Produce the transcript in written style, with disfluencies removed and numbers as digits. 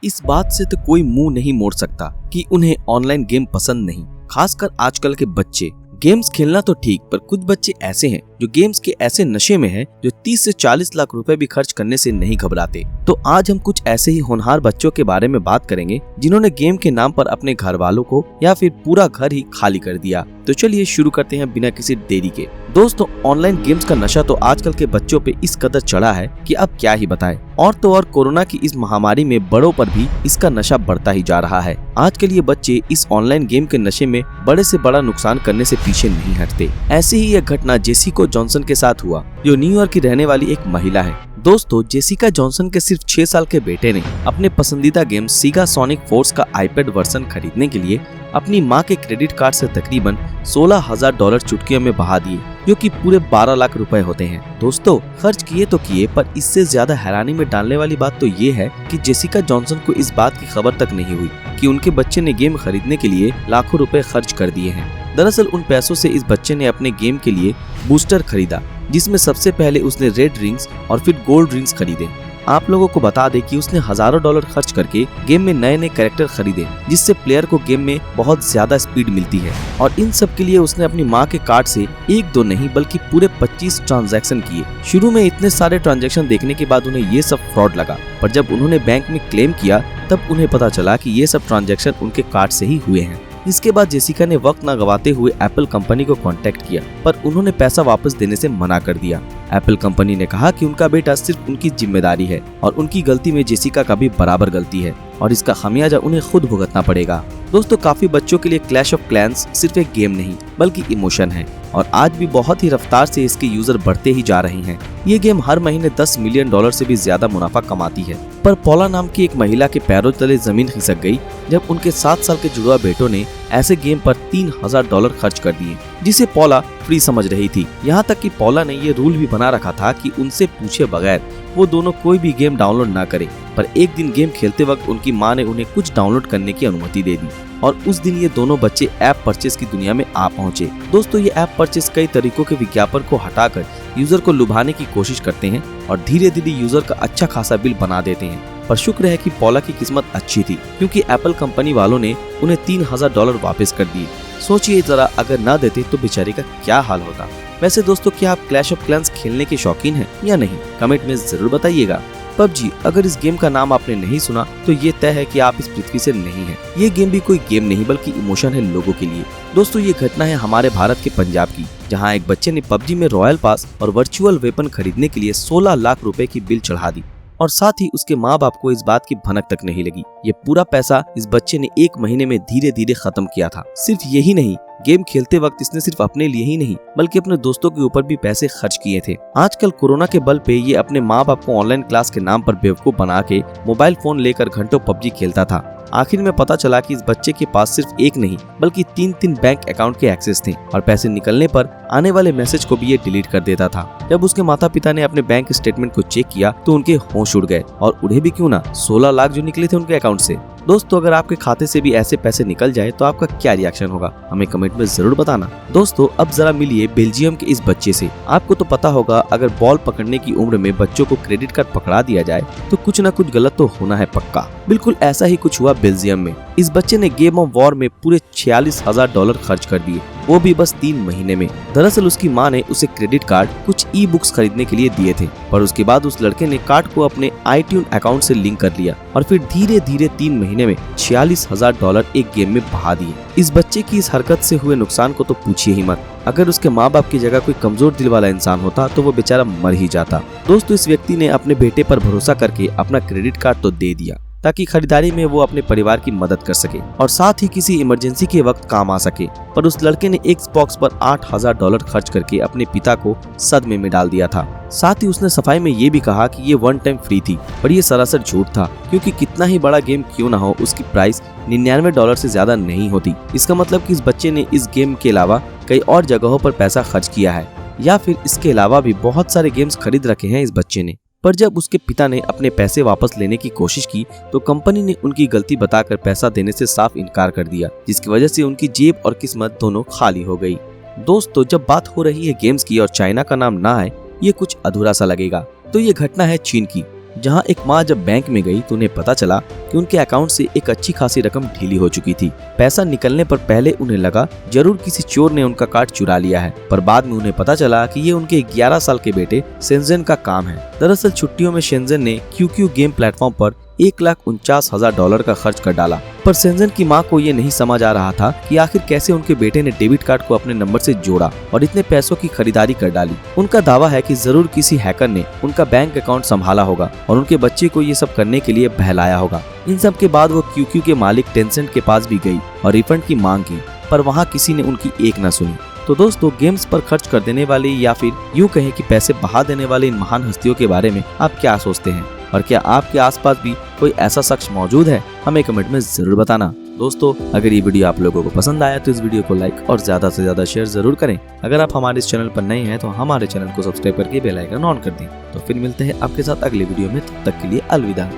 इस बात से तो कोई मुंह नहीं मोड़ सकता कि उन्हें ऑनलाइन गेम पसंद नहीं। खासकर आजकल के बच्चे गेम्स खेलना तो ठीक, पर कुछ बच्चे ऐसे हैं जो गेम्स के ऐसे नशे में हैं जो 30 से 40 लाख रुपए भी खर्च करने से नहीं घबराते। तो आज हम कुछ ऐसे ही होनहार बच्चों के बारे में बात करेंगे जिन्होंने गेम के नाम पर अपने घर वालों को या फिर पूरा घर ही खाली कर दिया। तो चलिए शुरू करते हैं बिना किसी देरी के। दोस्तों, ऑनलाइन गेम्स का नशा तो आजकल के बच्चों पे इस कदर चढ़ा है कि अब क्या ही बताएं। और तो और कोरोना की इस महामारी में बड़ों पर भी इसका नशा बढ़ता ही जा रहा है। आजकल ये बच्चे इस ऑनलाइन गेम के नशे में बड़े से बड़ा नुकसान करने से पीछे नहीं हटते। ऐसी ही एक घटना जेसिका जॉनसन के साथ हुआ, जो न्यूयॉर्क की रहने वाली एक महिला है। दोस्तों, जेसिका जॉनसन के सिर्फ 6 साल के बेटे ने अपने पसंदीदा गेम सीगा सोनिक फोर्स का आईपैड वर्जन खरीदने के लिए अपनी मां के क्रेडिट कार्ड से तकरीबन $16,000 चुटकियों में बहा दिए, जो कि पूरे 12 लाख रुपए होते हैं। दोस्तों, खर्च किए तो किए, पर इससे ज्यादा हैरानी में डालने वाली बात तो ये है कि जेसिका जॉनसन को इस बात की खबर तक नहीं हुई कि उनके बच्चे ने गेम खरीदने के लिए लाखों रुपए खर्च कर दिए हैं। दरअसल उन पैसों से इस बच्चे ने अपने गेम के लिए बूस्टर खरीदा, जिसमें सबसे पहले उसने रेड रिंग्स और फिर गोल्ड रिंग्स खरीदे। आप लोगों को बता दें कि उसने हजारों $1 खर्च करके गेम में नए नए कैरेक्टर खरीदे, जिससे प्लेयर को गेम में बहुत ज्यादा स्पीड मिलती है। और इन सब के लिए उसने अपनी मां के कार्ड से 1-2 नहीं बल्कि पूरे 25 ट्रांजैक्शन किए। शुरू में इतने सारे ट्रांजैक्शन देखने के बाद उन्हें ये सब फ्रॉड लगा, पर जब उन्होंने बैंक में क्लेम किया तब उन्हें पता चला कि ये सब ट्रांजैक्शन उनके कार्ड से ही हुए हैं। इसके बाद जेसिका ने वक्त न गवाते हुए एप्पल कंपनी को कांटेक्ट किया, पर उन्होंने पैसा वापस देने से मना कर दिया। एप्पल कंपनी ने कहा कि उनका बेटा सिर्फ उनकी जिम्मेदारी है और उनकी गलती में जेसिका का भी बराबर गलती है और इसका खमियाजा उन्हें खुद भुगतना पड़ेगा। दोस्तों, काफी बच्चों के लिए क्लैश ऑफ क्लैंस सिर्फ एक गेम नहीं बल्कि इमोशन है और आज भी बहुत ही रफ्तार से इसके यूजर बढ़ते ही जा रहे हैं। ये गेम हर महीने $10 मिलियन से भी ज्यादा मुनाफा कमाती है। पर पॉला नाम की एक महिला के पैरों तले जमीन खिसक गई जब उनके 7 साल के जुड़वा बेटों ने ऐसे गेम पर $3,000 खर्च कर दिए, जिसे पॉला फ्री समझ रही थी। यहाँ तक कि पॉला ने ये रूल भी बना रखा था कि उनसे पूछे बगैर वो दोनों कोई भी गेम डाउनलोड ना करें। पर एक दिन गेम खेलते वक्त उनकी मां ने उन्हें कुछ डाउनलोड करने की अनुमति दे दी और उस दिन ये दोनों बच्चे ऐप परचेस की दुनिया में आ पहुंचे। दोस्तों, ये ऐप परचेस कई तरीकों के विज्ञापन को हटाकर यूजर को लुभाने की कोशिश करते हैं और धीरे धीरे यूजर का अच्छा खासा बिल बना देते हैं। पर शुक्र है कि पॉला की किस्मत अच्छी थी, क्योंकि एप्पल कंपनी वालों ने उन्हें $3,000 वापस कर दिए। सोचिए जरा, अगर ना देते तो बेचारे का क्या हाल होता। वैसे दोस्तों, क्या आप क्लैश ऑफ क्लैंस खेलने के शौकीन हैं या नहीं? कमेंट में जरूर बताइएगा। पबजी, अगर इस गेम का नाम आपने नहीं सुना तो ये तय है कि आप इस पृथ्वी से नहीं हैं। ये गेम भी कोई गेम नहीं बल्कि इमोशन है लोगों के लिए। दोस्तों, ये घटना है हमारे भारत के पंजाब की, जहां एक बच्चे ने पबजी में रॉयल पास और वर्चुअल वेपन खरीदने के लिए 16 लाख रुपए की बिल चढ़ा दी और साथ ही उसके माँ बाप को इस बात की भनक तक नहीं लगी। ये पूरा पैसा इस बच्चे ने 1 महीने में धीरे धीरे खत्म किया था। सिर्फ यही नहीं, गेम खेलते वक्त इसने सिर्फ अपने लिए ही नहीं बल्कि अपने दोस्तों के ऊपर भी पैसे खर्च किए थे। आजकल कोरोना के बल पे ये अपने माँ बाप को ऑनलाइन क्लास के नाम पर बेवकूफ बना के मोबाइल फोन लेकर घंटों पबजी खेलता था। आखिर में पता चला कि इस बच्चे के पास सिर्फ एक नहीं बल्कि 3 बैंक अकाउंट के एक्सेस थे और पैसे निकलने पर आने वाले मैसेज को भी ये डिलीट कर देता था। जब उसके माता पिता ने अपने बैंक स्टेटमेंट को चेक किया तो उनके होश उड़ गए, और उड़े भी क्यों ना, 16 लाख जो निकले थे उनके अकाउंट से। दोस्तों, अगर आपके खाते से भी ऐसे पैसे निकल जाए तो आपका क्या रिएक्शन होगा, हमें कमेंट में जरूर बताना। दोस्तों, अब जरा मिलिए बेल्जियम के इस बच्चे से। आपको तो पता होगा, अगर बॉल पकड़ने की उम्र में बच्चों को क्रेडिट कार्ड पकड़ा दिया जाए तो कुछ न कुछ गलत तो होना है पक्का। बिल्कुल ऐसा ही कुछ हुआ बेल्जियम में। इस बच्चे ने गेम ऑफ वॉर में पूरे $46,000 खर्च कर दिए, वो भी बस 3 महीने में। दरअसल उसकी मां ने उसे क्रेडिट कार्ड, कुछ ई बुक्स खरीदने के लिए दिए थे, पर उसके बाद उस लड़के ने कार्ड को अपने iTunes अकाउंट से लिंक कर लिया और फिर धीरे धीरे 3 महीने में $46,000 एक गेम में बहा दिए। इस बच्चे की इस हरकत से हुए नुकसान को तो पूछिए ही मत। अगर उसके माँ बाप की जगह कोई कमजोर दिल वाला इंसान होता तो वो बेचारा मर ही जाता। दोस्तों, इस व्यक्ति ने अपने बेटे पर भरोसा करके अपना क्रेडिट कार्ड तो दे दिया ताकि खरीदारी में वो अपने परिवार की मदद कर सके और साथ ही किसी इमरजेंसी के वक्त काम आ सके, पर उस लड़के ने Xbox पर $8,000 खर्च करके अपने पिता को सदमे में डाल दिया था। साथ ही उसने सफाई में ये भी कहा कि ये 1 टाइम फ्री थी, पर ये सरासर झूठ था, क्योंकि कितना ही बड़ा गेम क्यों ना हो, उसकी प्राइस $99 से ज्यादा नहीं होती। इसका मतलब कि इस बच्चे ने इस गेम के अलावा कई और जगहों पर पैसा खर्च किया है, या फिर इसके अलावा भी बहुत सारे गेम्स खरीद रखे हैं इस बच्चे ने। पर जब उसके पिता ने अपने पैसे वापस लेने की कोशिश की तो कंपनी ने उनकी गलती बताकर पैसा देने से साफ इनकार कर दिया, जिसकी वजह से उनकी जेब और किस्मत दोनों खाली हो गई। दोस्तों, जब बात हो रही है गेम्स की और चाइना का नाम ना आए, ये कुछ अधूरा सा लगेगा। तो ये घटना है चीन की, जहां एक माँ जब बैंक में गई तो उन्हें पता चला कि उनके अकाउंट से एक अच्छी खासी रकम ढीली हो चुकी थी। पैसा निकलने पर पहले उन्हें लगा जरूर किसी चोर ने उनका कार्ड चुरा लिया है, पर बाद में उन्हें पता चला कि ये उनके 11 साल के बेटे शेंजन का काम है। दरअसल छुट्टियों में शेंजन ने QQ गेम प्लेटफॉर्म पर $1,49,000 का खर्च कर डाला, पर शेंजन की मां को ये नहीं समझ आ रहा था कि आखिर कैसे उनके बेटे ने डेबिट कार्ड को अपने नंबर से जोड़ा और इतने पैसों की खरीदारी कर डाली। उनका दावा है कि जरूर किसी हैकर ने उनका बैंक अकाउंट संभाला होगा और उनके बच्चे को ये सब करने के लिए बहलाया होगा। इन सब के बाद वो QQ के मालिक टेंसेंट के पास भी गई और रिफंड की मांग की, पर वहाँ किसी ने उनकी एक न सुनी। तो दोस्तों, गेम्स पर खर्च कर देने वाली या फिर यूँ कहें कि पैसे बहा देने वाले इन महान हस्तियों के बारे में आप क्या सोचते हैं, और क्या आपके आसपास भी कोई ऐसा शख्स मौजूद है? हमें कमेंट में जरूर बताना। दोस्तों, अगर ये वीडियो आप लोगों को पसंद आया तो इस वीडियो को लाइक और ज्यादा से ज्यादा शेयर जरूर करें। अगर आप हमारे इस चैनल पर नए हैं तो हमारे चैनल को सब्सक्राइब करके बेल आइकन ऑन कर दें। तो फिर मिलते हैं आपके साथ अगले वीडियो में, तब तक के लिए अलविदा।